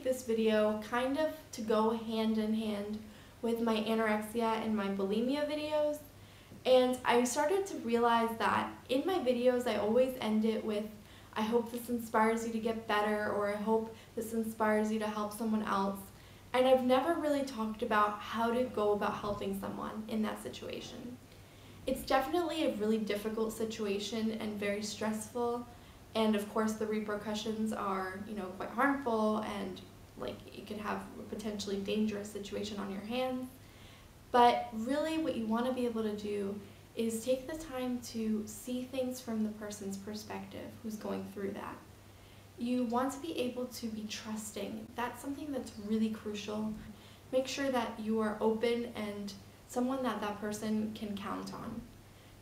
this video kind of to go hand in hand with my anorexia and my bulimia videos. And I started to realize that in my videos I always end it with, I hope this inspires you to get better, or I hope this inspires you to help someone else. And I've never really talked about how to go about helping someone in that situation. It's definitely a really difficult situation and very stressful, and of course the repercussions are, quite harmful, and it could have a potentially dangerous situation on your hands. But really what you want to be able to do is take the time to see things from the person's perspective who's going through that. You want to be able to be trusting. That's something that's really crucial. Make sure that you are open and someone that that person can count on.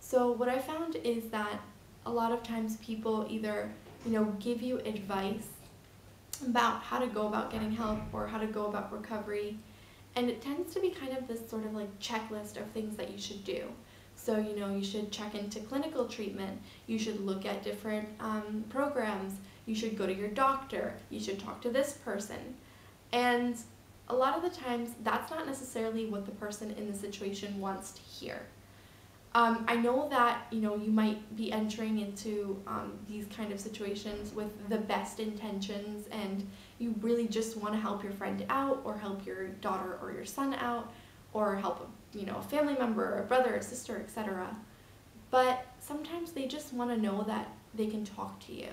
So what I found is that a lot of times people either, give you advice about how to go about getting help or how to go about recovery, and it tends to be kind of this sort of checklist of things that you should do. So, you should check into clinical treatment, you should look at different programs, you should go to your doctor, you should talk to this person. And a lot of the times, that's not necessarily what the person in the situation wants to hear. I know that, you might be entering into these kind of situations with the best intentions, and you really just want to help your friend out, or help your daughter or your son out, or help a family member, a brother, a sister, etc. But sometimes they just want to know that they can talk to you,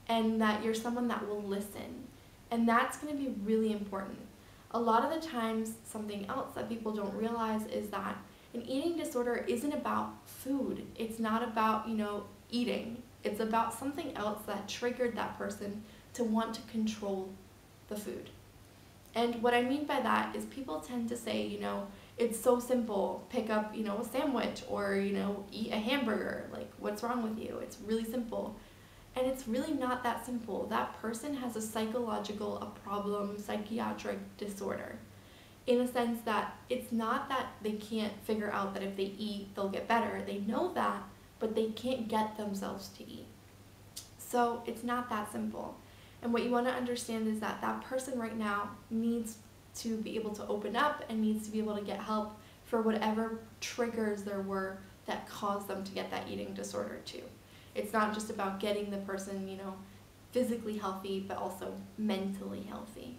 and that you're someone that will listen. And that's going to be really important. A lot of the times, something else that people don't realize is that an eating disorder isn't about food. It's not about, eating. It's about something else that triggered that person to want to control the food. And what I mean by that is people tend to say, it's so simple, pick up, a sandwich, or, eat a hamburger. What's wrong with you? It's really simple. And it's really not that simple. That person has a psychiatric disorder. In a sense that it's not that they can't figure out that if they eat, they'll get better. They know that, but they can't get themselves to eat. So it's not that simple. And what you want to understand is that that person right now needs to be able to open up and needs to be able to get help for whatever triggers there were that caused them to get that eating disorder too. It's not just about getting the person, physically healthy, but also mentally healthy.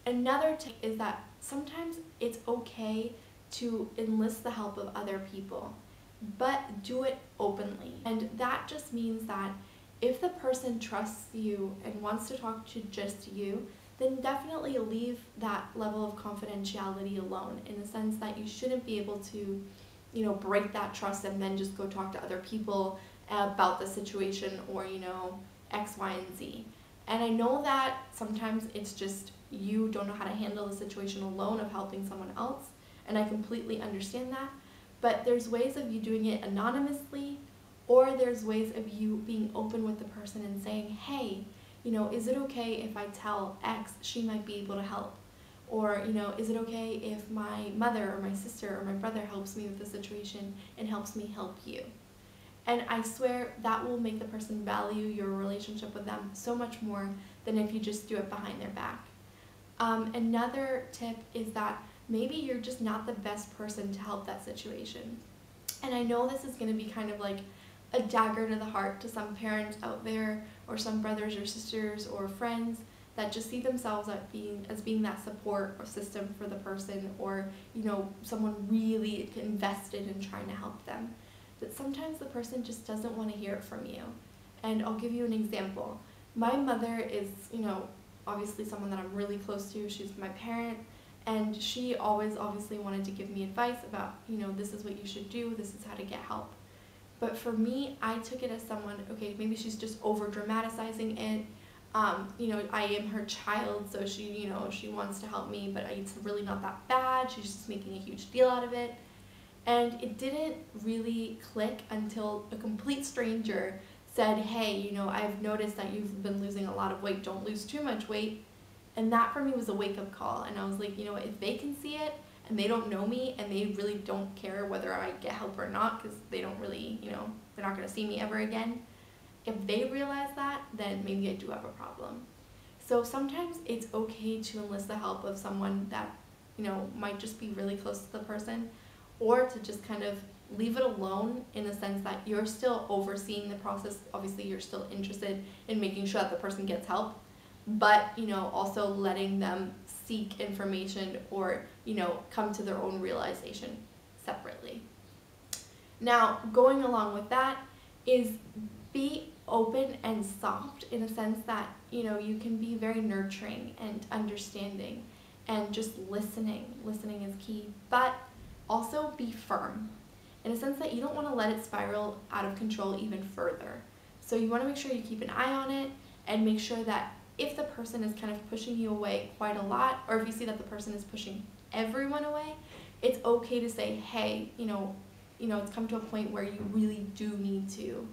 Another tip is that sometimes it's okay to enlist the help of other people, but do it openly. And that just means that if the person trusts you and wants to talk to just you, then definitely leave that level of confidentiality alone, in the sense that you shouldn't be able to, break that trust and then just go talk to other people about the situation, or, X, Y, and Z. And I know that sometimes it's just you don't know how to handle the situation alone of helping someone else, and I completely understand that, but there's ways of you doing it anonymously, or there's ways of you being open with the person and saying, hey, is it okay if I tell X, she might be able to help? Or, is it okay if my mother or my sister or my brother helps me with the situation and helps me help you? And I swear that will make the person value your relationship with them so much more than if you just do it behind their back. Another tip is that maybe you're just not the best person to help that situation. And I know this is going to be kind of like a dagger to the heart to some parents out there, or some brothers or sisters or friends that just see themselves as being that support system for the person, or someone really invested in trying to help them. But sometimes the person just doesn't want to hear it from you. And I'll give you an example. My mother is, obviously someone that I'm really close to. She's my parent, and she always obviously wanted to give me advice about, this is what you should do, this is how to get help. But for me, I took it as someone, okay, maybe she's just over dramatizing it. I am her child, so she, she wants to help me, but it's really not that bad. She's just making a huge deal out of it. And it didn't really click until a complete stranger said, hey, I've noticed that you've been losing a lot of weight, don't lose too much weight. And that for me was a wake-up call. And I was like, if they can see it, and they don't know me, and they really don't care whether I get help or not, because they don't really, they're not going to see me ever again. If they realize that, then maybe I do have a problem. So sometimes it's okay to enlist the help of someone that, you know, might just be really close to the person, or to just kind of leave it alone in the sense that you're still overseeing the process. Obviously, you're still interested in making sure that the person gets help, but, you know, also letting them seek information or, you know, come to their own realization separately. Now, going along with that is be open and soft in a sense that, you know, you can be very nurturing and understanding and just listening. Listening is key, but also be firm in a sense that you don't want to let it spiral out of control even further. So you want to make sure you keep an eye on it and make sure that if the person is kind of pushing you away quite a lot, or if you see that the person is pushing everyone away, it's okay to say, hey, you know, it's come to a point where you really do need to,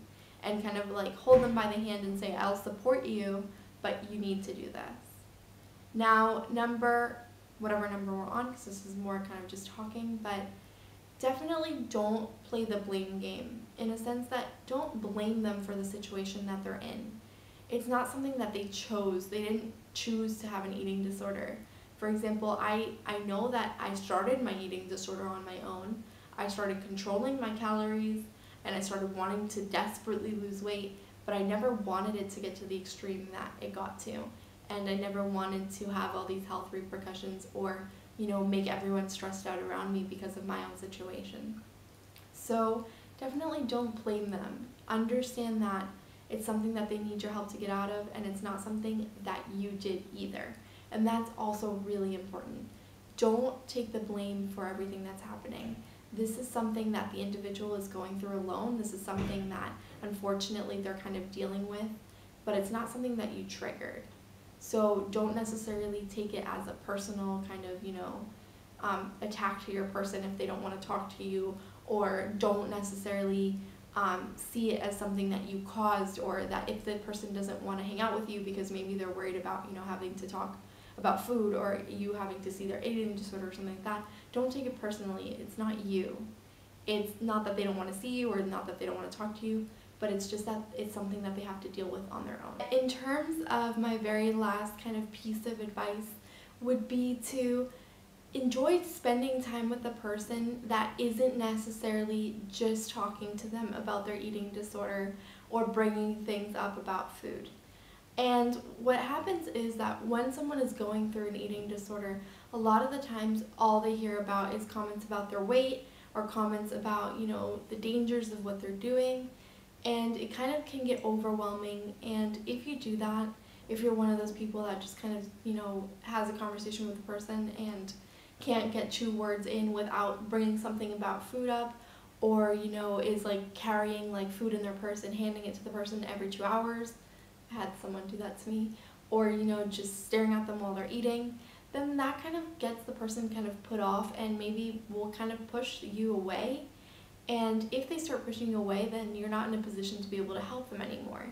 and kind of like hold them by the hand and say, I'll support you, but you need to do this. Now, whatever number we're on, because this is more kind of just talking, but definitely don't play the blame game, in a sense that don't blame them for the situation that they're in. It's not something that they chose. They didn't choose to have an eating disorder. For example, I know that I started my eating disorder on my own. I started controlling my calories, and I started wanting to desperately lose weight, but I never wanted it to get to the extreme that it got to. And I never wanted to have all these health repercussions or, you know, make everyone stressed out around me because of my own situation. So definitely don't blame them. Understand that it's something that they need your help to get out of, and it's not something that you did either. And that's also really important. Don't take the blame for everything that's happening. This is something that the individual is going through alone. This is something that unfortunately they're kind of dealing with, but it's not something that you triggered. So don't necessarily take it as a personal kind of, you know, attack to your person if they don't want to talk to you, or don't necessarily see it as something that you caused, or that if the person doesn't want to hang out with you because maybe they're worried about, you know, having to talk about food, or you having to see their eating disorder or something like that, don't take it personally. It's not you. It's not that they don't want to see you, or not that they don't want to talk to you, but it's just that it's something that they have to deal with on their own. In terms of my very last kind of piece of advice would be to enjoy spending time with a person that isn't necessarily just talking to them about their eating disorder or bringing things up about food. And what happens is that when someone is going through an eating disorder, a lot of the times all they hear about is comments about their weight, or comments about, you know, the dangers of what they're doing. And it kind of can get overwhelming. And if you do that, if you're one of those people that just kind of, you know, has a conversation with a person and can't get 2 words in without bringing something about food up, or, you know, is like carrying like food in their purse and handing it to the person every 2 hours, I had someone do that to me, or, you know, just staring at them while they're eating, then that kind of gets the person kind of put off and maybe will kind of push you away. And if they start pushing you away, then you're not in a position to be able to help them anymore.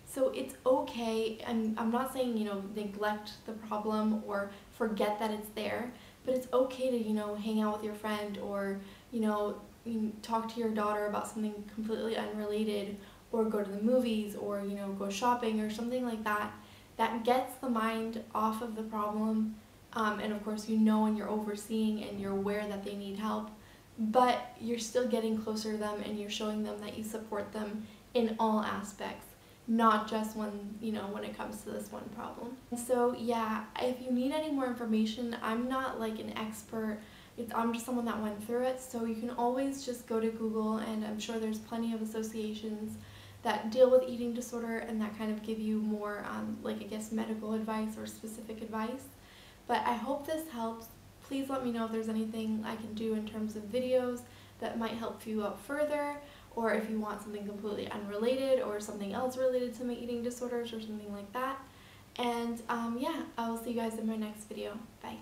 So it's okay, and I'm not saying, you know, neglect the problem or forget that it's there, but it's okay to, you know, hang out with your friend, or, you know, talk to your daughter about something completely unrelated, or go to the movies, or, you know, go shopping or something like that, that gets the mind off of the problem. And of course, you know, and you're overseeing and you're aware that they need help, but you're still getting closer to them, and you're showing them that you support them in all aspects, not just when, you know, when it comes to this one problem. So yeah, if you need any more information, I'm not like an expert. I'm just someone that went through it, so you can always just go to Google, and I'm sure there's plenty of associations that deal with eating disorder and that kind of give you more, like, I guess, medical advice or specific advice. But I hope this helps. Please let me know if there's anything I can do in terms of videos that might help you out further, or if you want something completely unrelated or something else related to my eating disorders or something like that. And yeah, I will see you guys in my next video. Bye.